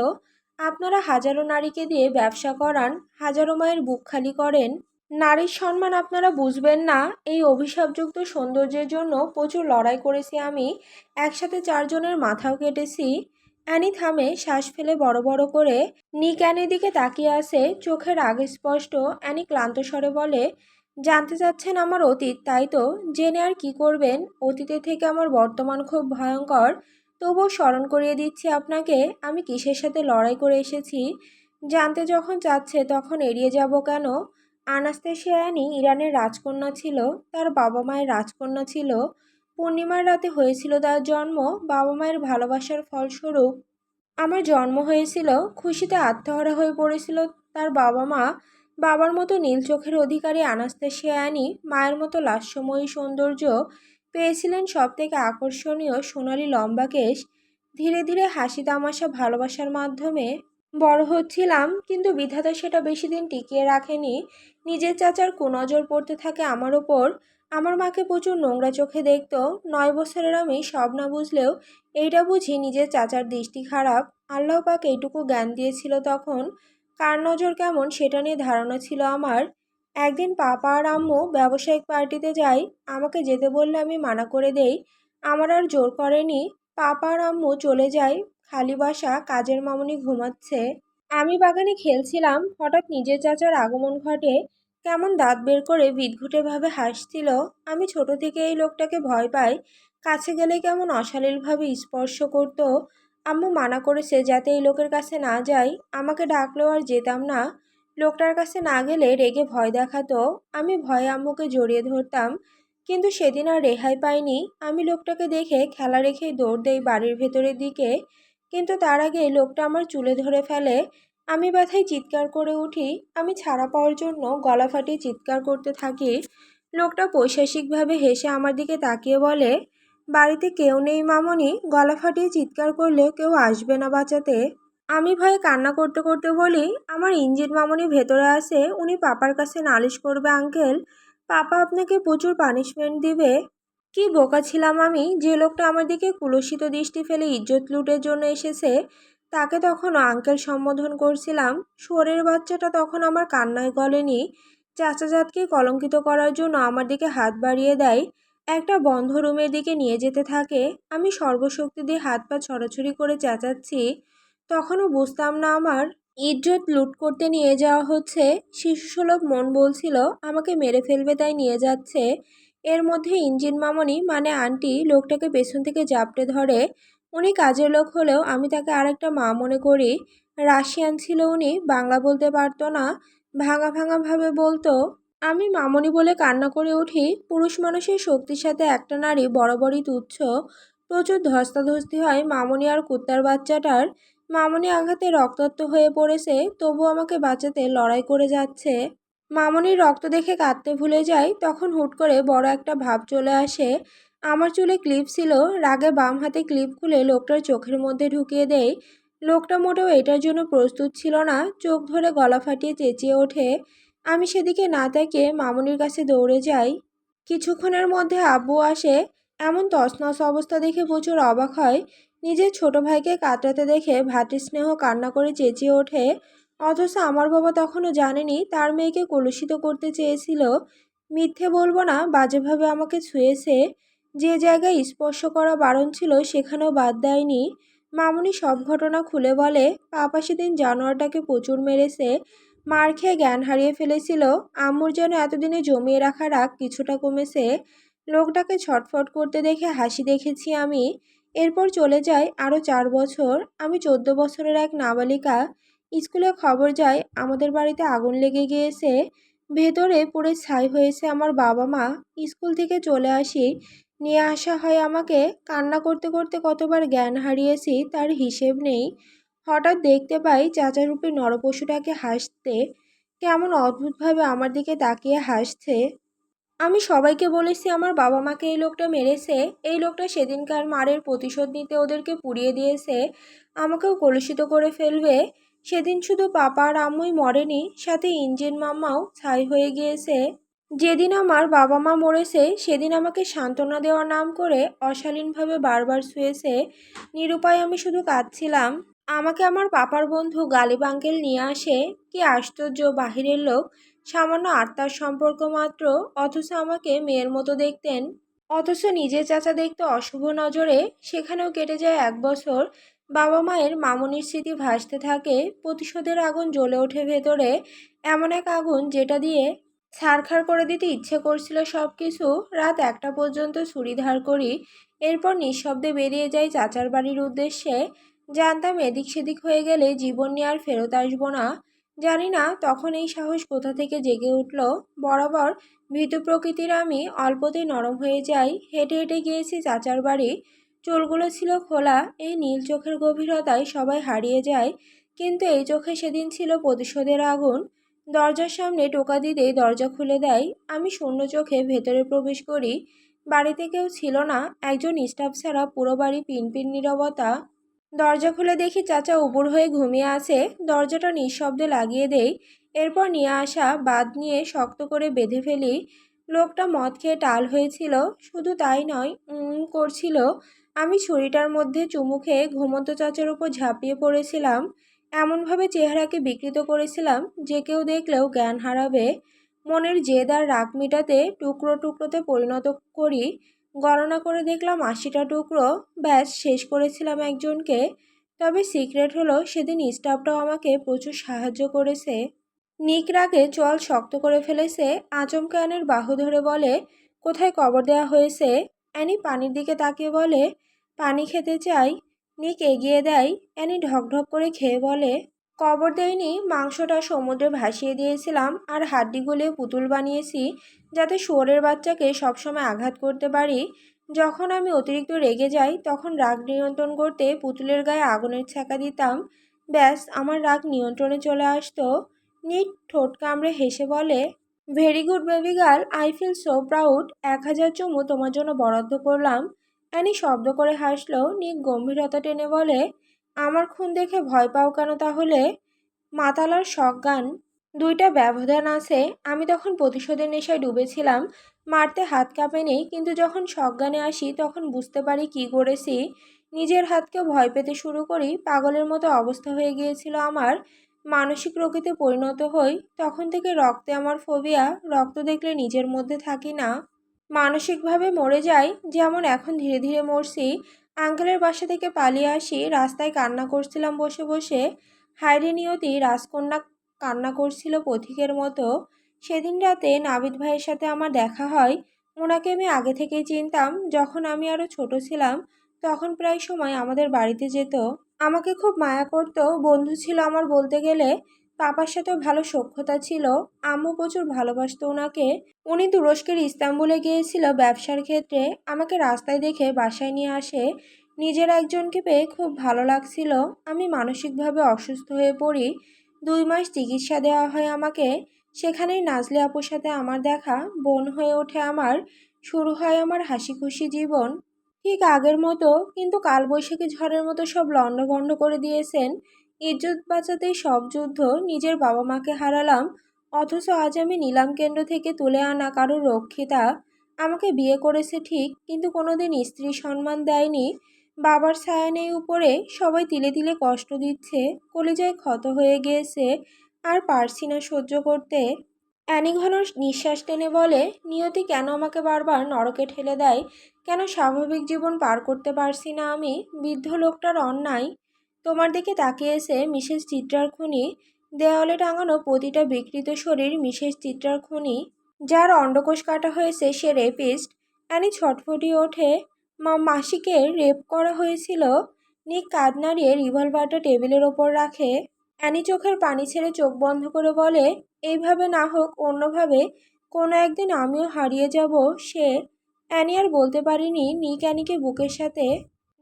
আপনারা হাজারো নারীকে দিয়ে ব্যবসা করান, হাজারো মায়ের বুক খালি করেন। নারীর সম্মান আপনারা বুঝবেন না। এই অভিশাপযুক্ত সৌন্দর্যের জন্য প্রচুর লড়াই করেছি আমি। একসাথে 4 জনের মাথাও কেটেছি। অ্যানি থামে, শ্বাস ফেলে বড় বড় করে। নিক অ্যানির দিকে তাকিয়ে আছে, চোখের রাগ স্পষ্ট। অ্যানি ক্লান্ত স্বরে বলে, জানতে চাচ্ছেন আমার অতীত, তাই তো? জেনে আর কি করবেন? অতীতের থেকে আমার বর্তমান খুব ভয়ঙ্কর। তবুও স্মরণ করিয়ে দিচ্ছি আপনাকে, আমি কিসের সাথে লড়াই করে এসেছি। জানতে যখন চাচ্ছে তখন এড়িয়ে যাব কেন? আনাস্তাসিয়া অ্যানি ইরানের রাজকন্যা ছিল, তার বাবা মায়ের রাজকন্যা ছিল। পূর্ণিমার রাতে হয়েছিল তার জন্ম। বাবা মায়ের ভালোবাসার ফলস্বরূপ আমার জন্ম হয়েছিল। খুশিতে আত্মহারা হয়ে পড়েছিল তার বাবা মা। বাবার মতো নীল চোখের অধিকারী আনাস্তাসিয়া অ্যানি মায়ের মতো লাস্যময়ী সৌন্দর্য পেয়েছিলেন, সব থেকে আকর্ষণীয় সোনালি লম্বা কেশ। ধীরে ধীরে হাসি তামাশা ভালোবাসার মাধ্যমে বড় হচ্ছিলাম, কিন্তু বিধাতা সেটা বেশি দিন টিকিয়ে রাখেনি। নিজের চাচার কুনজর পড়তে থাকে আমার ওপর। আমার মাকে প্রচুর নোংরা চোখে দেখতো। 9 বছরের আমি সব না বুঝলেও এইটা বুঝি নিজের চাচার দৃষ্টি খারাপ। আল্লাহ পাক এইটুকু জ্ঞান দিয়েছিল তখন। কার নজর কেমন সেটা নিয়ে ধারণা ছিল আমার। একদিন পাপা আর আম্মু ব্যবসায়িক পার্টিতে যাই। আমাকে যেতে বললে আমি মানা করে দেই। আমার আর জোর করেনি। পাপা আর আম্মু চলে যায়। খালি বাসা, কাজের মামুনি ঘুমাচ্ছে। আমি বাগানে খেলছিলাম, হঠাৎ নিজের চাচার আগমন ঘটে। কেমন দাঁত বের করে বিদঘুটেভাবে হাসছিল। আমি ছোট থেকে এই লোকটাকে ভয় পাই। কাছে গেলে কেমন অশালীলভাবে স্পর্শ করত। আম্মু মানা করেছে যাতে এই লোকের কাছে না যাই। আমাকে ডাকলেও আর যেতাম না। লোকটার কাছে না গেলে রেগে ভয় দেখাতো। আমি ভয়ে আম্মুকে জড়িয়ে ধরতাম। কিন্তু সেদিন আর রেহাই পাইনি। আমি লোকটাকে দেখে খেলা রেখেই দৌড় দেই বাড়ির ভেতরের দিকে। কিন্তু তার আগে লোকটা আমার চুলে ধরে ফেলে। আমি ব্যথায় চিৎকার করে উঠি। আমি ছাড়া পাওয়ার জন্য গলা ফাটিয়ে চিৎকার করতে থাকি। লোকটা পৈশাসিকভাবে হেসে আমার দিকে তাকিয়ে বলে, বাড়িতে কেউ নেই মামনি? গলা ফাটিয়ে চিৎকার করলেও কেউ আসবে না বাঁচাতে? আমি ভয়ে কান্না করতে করতে বলি, আমার ইঞ্জিন মামনি ভেতরে আছে, উনি পাপার কাছে নালিশ করবে আঙ্কেল। পাপা আপনাকে প্রচুর পানিশমেন্ট দিবে। কি বোকা ছিলাম আমি! যে লোকটা আমার দিকে কুলসিত দৃষ্টি ফেলে ইজ্জত লুটের জন্য এসেছে, তাকে তখনও আঙ্কেল সম্বোধন করছিলাম। শুয়োরের বাচ্চাটা তখন আমার কান্নায় গলেনি। চাচাজাতকে কলঙ্কিত করার জন্য আমার দিকে হাত বাড়িয়ে দেয়। একটা বন্ধ রুমের দিকে নিয়ে যেতে থাকে। আমি সর্বশক্তি দিয়ে হাত পা ছড়াছড়ি করে চেঁচাচ্ছি। তখনও বুঝতাম না আমার ইজ্জত লুট করতে নিয়ে যাওয়া হচ্ছে। শিশুসুলভ মন বলছিল আমাকে মেরে ফেলবে, তাই নিয়ে যাচ্ছে। এর মধ্যে ইঞ্জিন মামনি মানে আন্টি লোকটাকে পেছন থেকে জাপটে ধরে। উনি কাজের লোক হলেও আমি তাকে আরেকটা মা মনে করি। রাশিয়ান ছিল উনি, বাংলা বলতে পারতো না। ভাঙা ভাঙা ভাবে বলতো। আমি মামনি বলে কান্না করে উঠি। পুরুষ মানুষের শক্তির সাথে একটা নারী বরাবরই তুচ্ছ। প্রচুর ধস্তাধস্তি হয় মামনি আর কুত্তার বাচ্চাটার। মামনি আঘাতে রক্তাক্ত হয়ে পড়েছে, তবু আমাকে বাঁচাতে লড়াই করে যাচ্ছে। মামনির রক্ত দেখে কাঁদতে ভুলে যাই। তখন হুট করে বড় একটা ভাব চলে আসে। আমার চুলে ক্লিপ ছিল, রাগে বাম হাতে ক্লিপ খুলে লোকটার চোখের মধ্যে ঢুকিয়ে দেই। লোকটা মোটেও এটার জন্য প্রস্তুত ছিল না। চোখ ধরে গলা ফাটিয়ে চেঁচিয়ে ওঠে। আমি সেদিকে না তাকিয়ে মামনির কাছে দৌড়ে যাই। কিছুক্ষণের মধ্যে আব্বু আসে। এমন তছনছ অবস্থা দেখে প্রচুর অবাক হয়। নিজের ছোট ভাইকে কাতরাতে দেখে ভ্রাতৃস্নেহ কান্না করে চেঁচিয়ে ওঠে। অথচ আমার বাবা তখনও জানেনি তার মেয়েকে কলুষিত করতে চেয়েছিল। মিথ্যে বলবো না, বাজেভাবে আমাকে ছুঁয়েছে। যে জায়গায় স্পর্শ করা বারণ ছিল সেখানেও বাদ দেয়নি। মামুনি সব ঘটনা খুলে বলে। পাপা সেদিন জানোয়ারটাকে প্রচুর মেরেছে। মার খেয়ে জ্ঞান হারিয়ে ফেলেছিল। আম্মুর যেন এতদিনে জমিয়ে রাখা রাগ কিছুটা কমেছে। লোকটাকে ছটফট করতে দেখে হাসি দেখেছি আমি। এরপর চলে যায় আরও 4 বছর। আমি 14 বছরের এক নাবালিকা। স্কুলে খবর যায় আমাদের বাড়িতে আগুন লেগে গিয়েছে। ভেতরে পুড়ে ছাই হয়েছে আমার বাবা মা। স্কুল থেকে চলে আসি। নিয়ে আসা হয় আমাকে। কান্না করতে করতে কতবার জ্ঞান হারিয়েছি তার হিসেব নেই। হঠাৎ দেখতে পাই চাচারূপী নরপশুটাকে হাসতে। কেমন অদ্ভুতভাবে আমার দিকে তাকিয়ে হাসছে। আমি সবাইকে বলেছি আমার বাবা মাকে এই লোকটা মেরেছে। এই লোকটা সেদিনকার মারের প্রতিশোধ নিতে ওদেরকে পুড়িয়ে দিয়েছে। আমাকেও কলুষিত করে ফেলবে। সেদিন শুধু পাপা আর আম্মুই মরেনি, সাথে ইঞ্জিন মাম্মাও ছাই হয়ে গিয়েছে। যেদিন আমার বাবা মা মরেছে সেদিন আমাকে সান্ত্বনা দেওয়ার নাম করে অশালীনভাবে বারবার ছুঁয়েছে। নিরুপায় আমি শুধু কাঁদছিলাম। আমাকে আমার পাপার বন্ধু গালিব আঙ্কেল নিয়ে আসে। কি আশ্চর্য, বাহিরের লোক, সামান্য আত্মার সম্পর্ক মাত্র, অথচ আমাকে মেয়ের মতো দেখতেন। অথচ নিজের চাচা দেখতে অশুভ নজরে। সেখানেও কেটে যায় 1 বছর। বাবা মায়ের মামুনির স্মৃতি ভাসতে থাকে। প্রতিশোধের আগুন জ্বলে ওঠে ভেতরে। এমন এক আগুন যেটা দিয়ে ছারখার করে দিতে ইচ্ছে করছিল সব কিছু। রাত 1টা পর্যন্ত ছুরি ধার করি। এরপর নিঃশব্দে বেরিয়ে যাই চাচার বাড়ির উদ্দেশ্যে। জানতাম এদিক সেদিক হয়ে গেলে জীবন নিয়ে আর ফেরত আসবো না। জানি না তখন এই সাহস কোথা থেকে জেগে উঠল। বরাবর ভীতু প্রকৃতির আমি অল্পতেই নরম হয়ে যাই। হেঁটে হেঁটে গিয়েছি চাচার বাড়ি। চুলগুলো ছিল খোলা, এই নীল চোখের গভীরতায় সবাই হারিয়ে যায়, কিন্তু এই চোখে সেদিন ছিল প্রতিশোধের আগুন। দরজার সামনে টোকা দিতেই দরজা খুলে দেয়। আমি শূন্য চোখে ভেতরে প্রবেশ করি। বাড়িতে কেউ ছিল না, একজন স্টাফ ছাড়া পুরো বাড়ি পিনপিন নীরবতা। দরজা খুলে দেখি চাচা উপুড় হয়ে ঘুমিয়ে আছে। দরজাটা নিঃশব্দে লাগিয়ে দেই। এরপর নিয়ে আসা বাঁধ নিয়ে শক্ত করে বেঁধে ফেলি। লোকটা মদ খেয়ে টাল হয়েছিল। শুধু তাই নয়, করছিল। আমি ছুরিটার মধ্যে চুমু খেয়ে ঘুমন্ত চাচার উপর ঝাঁপিয়ে পড়েছিলাম। এমনভাবে চেহারাকে বিকৃত করেছিলাম যে কেউ দেখলেও জ্ঞান হারাবে। মনের জেদ আর রাগ মেটাতে টুকরো টুকরোতে পরিণত করি। গণনা করে দেখলাম ৮০টা টুকরো। ব্যাস, শেষ করেছিলাম একজনকে। তবে সিক্রেট হলো, সেদিন স্টাফটাও আমাকে প্রচুর সাহায্য করেছে। নিক রাগে চোয়াল শক্ত করে ফেলেছে। আচমকা অ্যানির বাহু ধরে বলে, কোথায় কবর দেওয়া হয়েছে? অ্যানি পানির দিকে তাকিয়ে বলে, পানি খেতে চাই। নিক এগিয়ে দেয়। অ্যানি ঢকঢক করে খেয়ে বলে, কবর দেয়নি, মাংসটা সমুদ্রে ভাসিয়ে দিয়েছিলাম আর হাড্ডি গলিয়ে পুতুল বানিয়েছি, যাতে শুয়োরের বাচ্চাকে সবসময় আঘাত করতে পারি। যখন আমি অতিরিক্ত রেগে যাই তখন রাগ নিয়ন্ত্রণ করতে পুতুলের গায়ে আগুনের ছ্যাঁকা দিতাম। ব্যাস, আমার রাগ নিয়ন্ত্রণে চলে আসতো। নিক ঠোঁট কামড়ে হেসে বলে, very good baby girl, I feel so proud. ১,০০০ চুমু তোমার জন্য বরাদ্দ করলাম। অ্যানি শব্দ করে হাসলো। নিক গম্ভীরতা টেনে বলে, আমার খুন দেখে ভয় পাও কেন তাহলে? মাতালার সজ্ঞান দুইটা ব্যবধান আছে। আমি তখন প্রতিশোধের নেশায় ডুবেছিলাম। মারতে হাত কাঁপেনি, কিন্তু যখন সজ্ঞানে আসি তখন বুঝতে পারি কি করেছি। নিজের হাতকে ভয় পেতে শুরু করি। পাগলের মতো অবস্থা হয়ে গিয়েছিল আমার। মানসিক রোগীতে পরিণত হই। তখন থেকে রক্তে আমার ফোবিয়া। রক্ত দেখলে নিজের মধ্যে থাকি না, মানসিকভাবে মরে যাই। যেমন এখন ধীরে ধীরে মরছি। আঙ্কেলের বাসা থেকে পালিয়ে আসি, রাস্তায় কান্না করছিলাম বসে বসে। হায়রে নিয়তি, রাজকন্যা কান্না করছিল পথিকের মতো। সেদিন রাতে নাবিদ ভাইয়ের সাথে আমার দেখা হয়। ওনাকে আমি আগে থেকেই চিনতাম। যখন আমি আরও ছোট ছিলাম তখন প্রায় সময় আমাদের বাড়িতে যেত। আমাকে খুব মায়া করত, বন্ধু ছিল আমার বলতে গেলে। পাপার সাথেও ভালো সখ্যতা ছিল। আম্মু প্রচুর ভালোবাসতো ওনাকে। উনি তুরস্কের ইস্তাম্বুলে গিয়েছিল ব্যবসার ক্ষেত্রে। আমাকে রাস্তায় দেখে বাসায় নিয়ে আসে। নিজের একজনকে পেয়ে খুব ভালো লাগছিল। আমি মানসিকভাবে অসুস্থ হয়ে পড়ি। ২ মাস চিকিৎসা দেওয়া হয় আমাকে। সেখানেই নাজলি আপুর সাথে আমার দেখা। বোন হয়ে ওঠে আমার। শুরু হয় আমার হাসি খুশি জীবন। ঠিক আগের মতো, কিন্তু কালবৈশাখী ঝড়ের মতো সব লণ্ডভণ্ড করে দিয়েছেন। ইজ্জত বাঁচাতেই সব যুদ্ধ। নিজের বাবা মাকে হারালাম, অথচ আজ আমি নিলাম কেন্দ্র থেকে তুলে আনা কারোর রক্ষিতা। আমাকে বিয়ে করেছে ঠিক, কিন্তু কোনোদিন স্ত্রী সম্মান দেয়নি। বাবার ছায়া নেই উপরে, সবাই তিলে তিলে কষ্ট দিচ্ছে। কলিজায় ক্ষত হয়ে গিয়েছে, আর পারছি না সহ্য করতে। অ্যানি ঘন নিঃশ্বাস টেনে বলে, নিয়তি কেন আমাকে বারবার নরকে ঠেলে দেয়? কেন স্বাভাবিক জীবন পার করতে পারছি না আমি? বৃদ্ধ লোকটার অন্যায়। তোমার দিকে তাকিয়েছে মিসেস চিত্রার খুনি। দেওয়ালে টাঙানো প্রতিটা বিকৃত শরীর মিসেস চিত্রার খুনি। যার অন্ডকোষ কাটা হয়েছে সে রেপিস্ট। অ্যানি ছটফটিয়ে ওঠে, মাসিকে রেপ করা হয়েছিল। নিক কাঁধ নাড়িয়ে রিভলভারটা টেবিলের ওপর রাখে। অ্যানি চোখের পানি ছেড়ে চোখ বন্ধ করে বলে, এইভাবে না হোক অন্যভাবে কোনো একদিন আমিও হারিয়ে যাব। সে অ্যানি আর বলতে পারিনি। নিক অ্যানিকে বুকের সাথে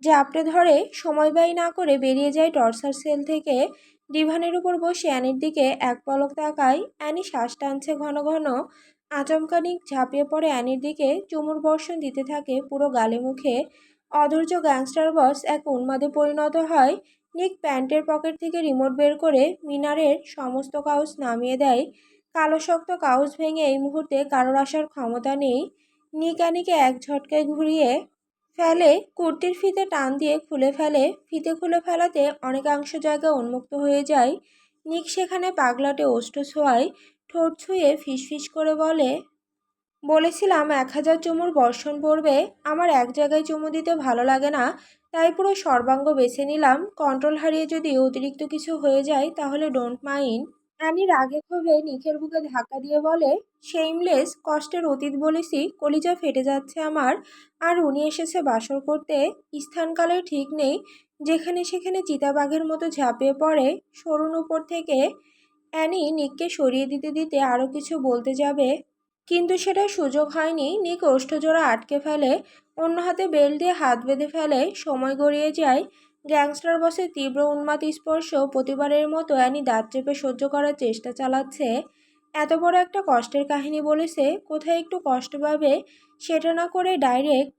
জাপটে ধরে সময় ব্যয় না করে বেরিয়ে যায় টর্চার সেল থেকে। ডিভানের উপর বসে অ্যানির দিকে এক পলক তাকায়। অ্যানি শ্বাস টানছে ঘন ঘন। আচমকা নিক ঝাঁপিয়ে পড়ে অ্যানির দিকে, চুমুর বর্ষণ দিতে থাকে পুরো গালে মুখে। অধৈর্য গ্যাংস্টার বস এক উন্মাদে পরিণত হয়। নিক প্যান্টের পকেট থেকে রিমোট বের করে মিনারের সমস্ত কাউচ নামিয়ে দেয়। কালো শক্ত কাউচ ভেঙে এই মুহূর্তে কারোর আসার ক্ষমতা নেই। নিক অ্যানিকে এক ঝটকায় ঘুরিয়ে ফেলে, কুর্তির ফিতে টান দিয়ে খুলে ফেলে। ফিতে খুলে ফেলাতে অনেকাংশ জায়গা উন্মুক্ত হয়ে যায়। নিক সেখানে পাগলাটে ওষ্ঠ ছোঁয়ায়, ঠোঁট ছুঁয়ে ফিসফিস করে বলে, বলেছিলাম ১,০০০ চুমুর বর্ষণ পড়বে। আমার এক জায়গায় চুমু দিতে ভালো লাগে না, তাই পুরো সর্বাঙ্গ বেছে নিলাম। কন্ট্রোল হারিয়ে যদি অতিরিক্ত কিছু হয়ে যায় তাহলে ডোন্ট মাইন্ড। অ্যানি রাগে ক্ষোভে নিখের বুকে ধাক্কা দিয়ে বলে, শেইমলেস, কষ্টের অতীত বলেছি, কলিজা ফেটে যাচ্ছে আমার। আর উনি এসেছে বাসর করতে। স্থানকালের ঠিক নেই, যেখানে সেখানে চিতাবাঘের মতো ঝাঁপিয়ে পড়ে সরুন উপর থেকে। অ্যানি নিককে সরিয়ে দিতে দিতে আরও কিছু বলতে যাবে, কিন্তু সেটার সুযোগ হয়নি। নিক ওষ্ঠজোড়া আটকে ফেলে, অন্য হাতে বেল্ট দিয়ে হাত বেঁধে ফেলে। সময় গড়িয়ে যায়। গ্যাংস্টার বসের তীব্র উন্মাদ স্পর্শ। প্রতিবারের মতো অ্যানি দাঁত চেপে সহ্য করার চেষ্টা চালাচ্ছে। এত বড় একটা কষ্টের কাহিনী বলেছে, কোথায় একটু কষ্ট পাবে সেটা না করে ডাইরেক্ট